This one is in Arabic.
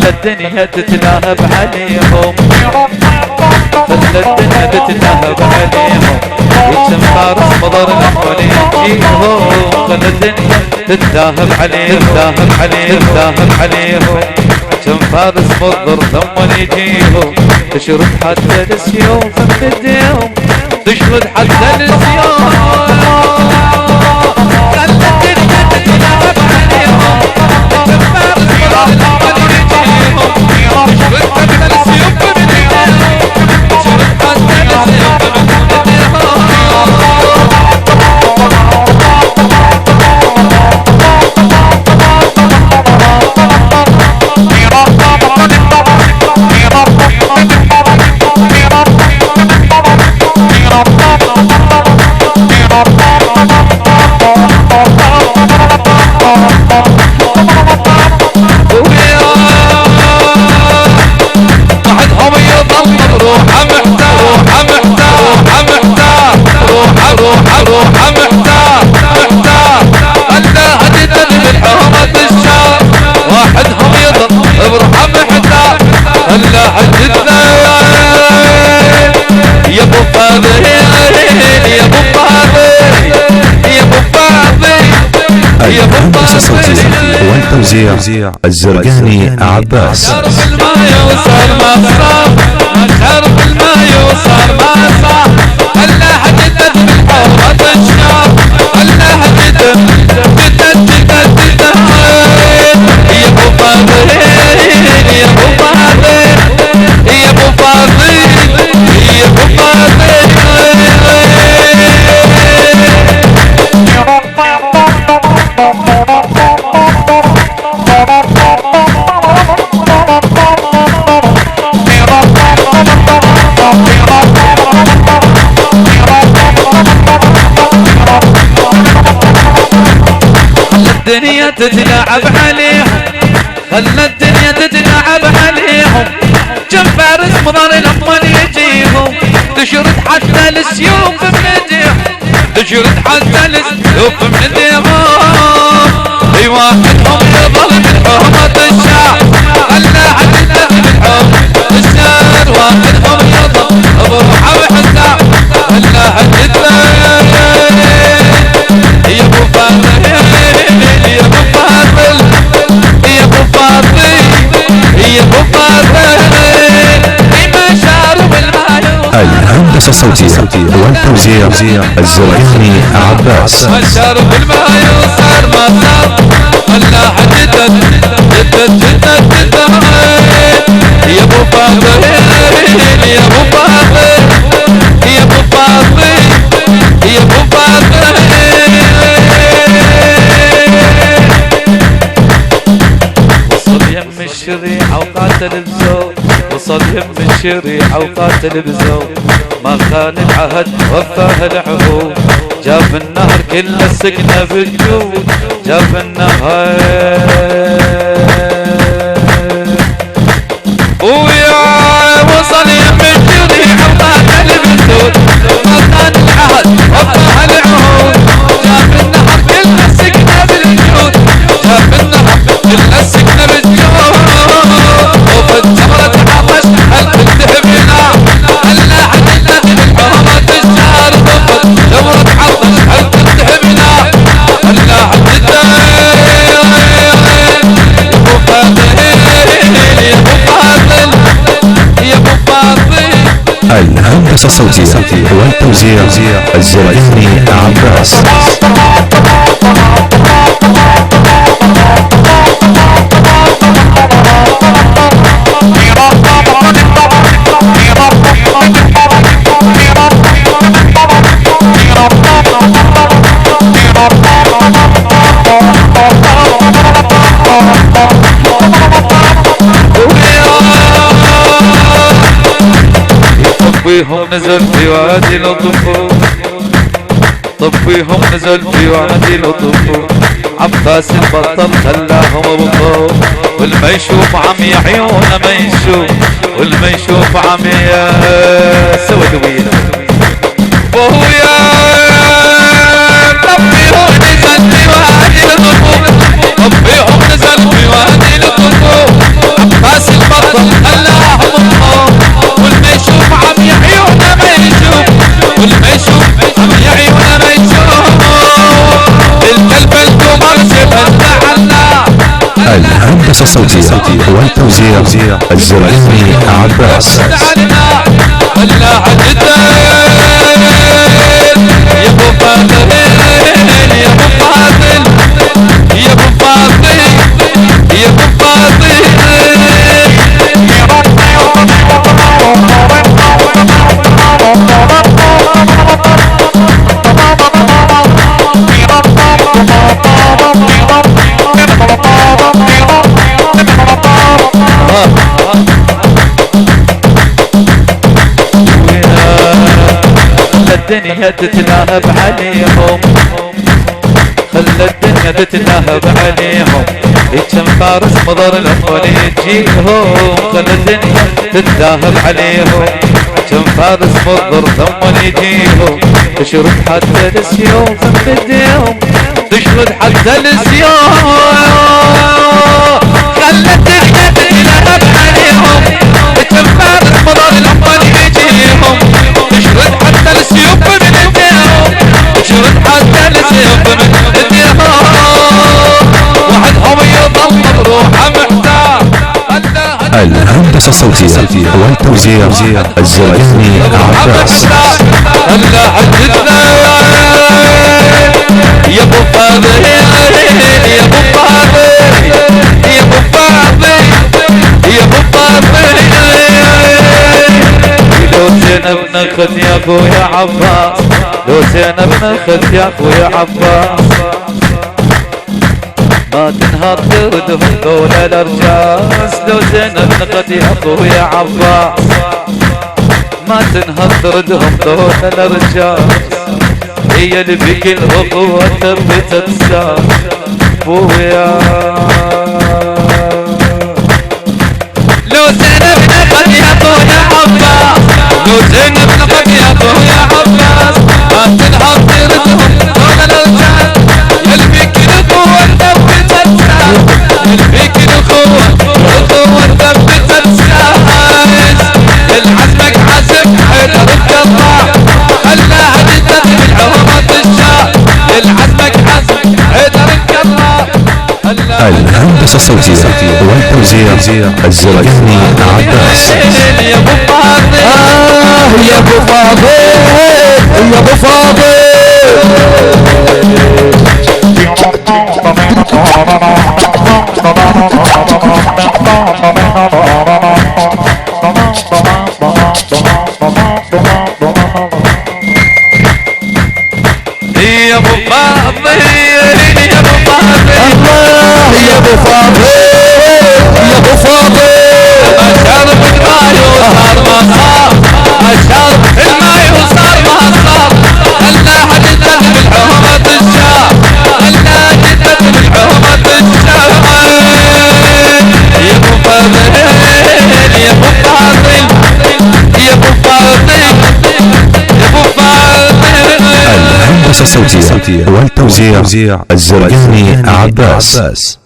خلى الدنيا تتلاهب عليهم، خلى الدنيا تتلاهب عليهم، وكم فارس مضر لما يجيهم، خلى الدنيا تتلاهب عليهم، تتلاهب عليهم، تتلاهب عليهم، كم فارس مضر لما يجيهم، تشرد حتى السيوف من ايديهم، تشرد حتى السيوف، خلى الدنيا تتلاهب عليهم، كم فارس مضر لما يجيهم، تشرد حتى السيوف من ايديهم، تشرد حتى السيوف من الهندسة الصوتية والتوزيع الزرقاني عباس. شرب الماء وصار ما صار، شرب الماء وصار ما صار، الله جدد بالحوض الشار، الله جدد جدد جدد جدد، يا ابو فاضل يا ابو فاضل يا ابو فاضل يا ابو فاضل. الدنيا تتلاعب عليهم، خلى الدنيا تتلاعب عليهم، كم فارس مضر لما يجيهم، تشرد حتى السيوف من ايديهم، تشرد حتى السيوف من ايديهم، اي واحدهم يظل بالحرمة الشعر، خلى عدله بالحرمة الشعر، واحدهم يظل بروحه وحساب، خلى عدله يا ابو فاضل يا ابو فاضل يا ابو فاضل يا ابو فاضل، ما شارب الماء. الهندسة الصوتية والتوزيع الزرقاني عباس. ما شارب الماء وصار ما صار، الله جدد جدد جدد جدد، يا ابو فاضل يا ابو فاضل يا ابو فاضل يا ابو فاضل. يم الشريعة وقاتل بزود، وصل يم الشريعة وقاتل بزود، ما خان العهد وفاه العهود، جاب النهر كل السكنة بالجود، جاب النهر ويا وصل يم الشريعة وقاتل بزود، ما خان العهد وفاه العهود، جاب النهر كل السكنة بالجود، جاب النهر كل السكنة بالجود، وفي الجمرة عطش هل تلتهبنا، الله عدلنا بالحرمة الشهر، وفي الجمرة عطش هل تلتهبنا، الله عدلنا يا ابو فاضل يا ابو فاضل يا ابو فاضل. الهندسة الصوتية والتوزيع الزرقاني عباس. طبيهم نزل في وادي الطفول، طبيهم نزل في وادي الطفول، عباس البطل خلاهم بطول، والما يشوف عمي عيونه ما يشوف، والما يشوف عمي سوى دوية وهو طبيهم نزل في وادي الطفول، طبيهم نزل في وادي الطفول، عباس الصوتية والتوزيع الزرقاني عباس. الله عدتين يا ابو فاضل يا ابو فاضل يا ابو فاضل يا ابو فاضل الدنيا تتلاهب عليهم، خلى الدنيا تتلاهب عليهم، كم فارس مضر الأطفال يجيهم، خلى الدنيا تتلاهب عليهم، كم فارس مضر ثم يجيهم، تشرد حتى السيوف بديهم، تشرد حتى السيوف، خلى الدنيا تتلاهب عليهم، كم فارس مضر الأطفال يجيهم، تشرد حتى السيوف من ايديهم، تشرد حتى السيوف من ايديهم، وحدهم يضل بروحه محتار. الهندسة الصوتية والتوزيع الزرقاني عباس. الله عدتنا يا ابو فاضل يا ابو فاضل يا ابو فاضل يا ابو فاضل، لو زينب نخذ يا ابويا عباس، لو زينب نخذ يا ابويا عباس، ما تنهض تردهم دول الارجاس، لو زينب نخذ يا ابويا عباس، ما تنهض تردهم دول الارجاس، هي اللي بكل اخوة ثبتت ساس ابويا. لو زينب نخذ يا ابويا عباس، لو زينب نخذ يا ابويا عباس، ما تنهض تردهم دول الارجاس، اللي بكل اخوة ثبتت ساس، اللي بكل اخوة ثبتت ساس، العزمك عزم حيدر الجراح، خلى عدتك بالعوامات الشاه، العزمك عزم حيدر الجراح. الهندسة الصوتية والتوزيع الزرقاني عباس. يا ابو فاضل يا ابو فاضل يا ابو فاضل يا ابو فاضل يا ابو فاضل الله يا ابو فاضل يا ابو فاضل، اشرب الماي وصار ما صار، اشرب الماي وصار ما صار، خلى عدتك بالعهمة الشاه، خلى عدتك بالعهمة الشاه، يا ابو فاضل يا ابو فاضل يا ابو فاضل يا ابو فاضل. الهندسة الصوتية والتوزيع الزرقاني عباس.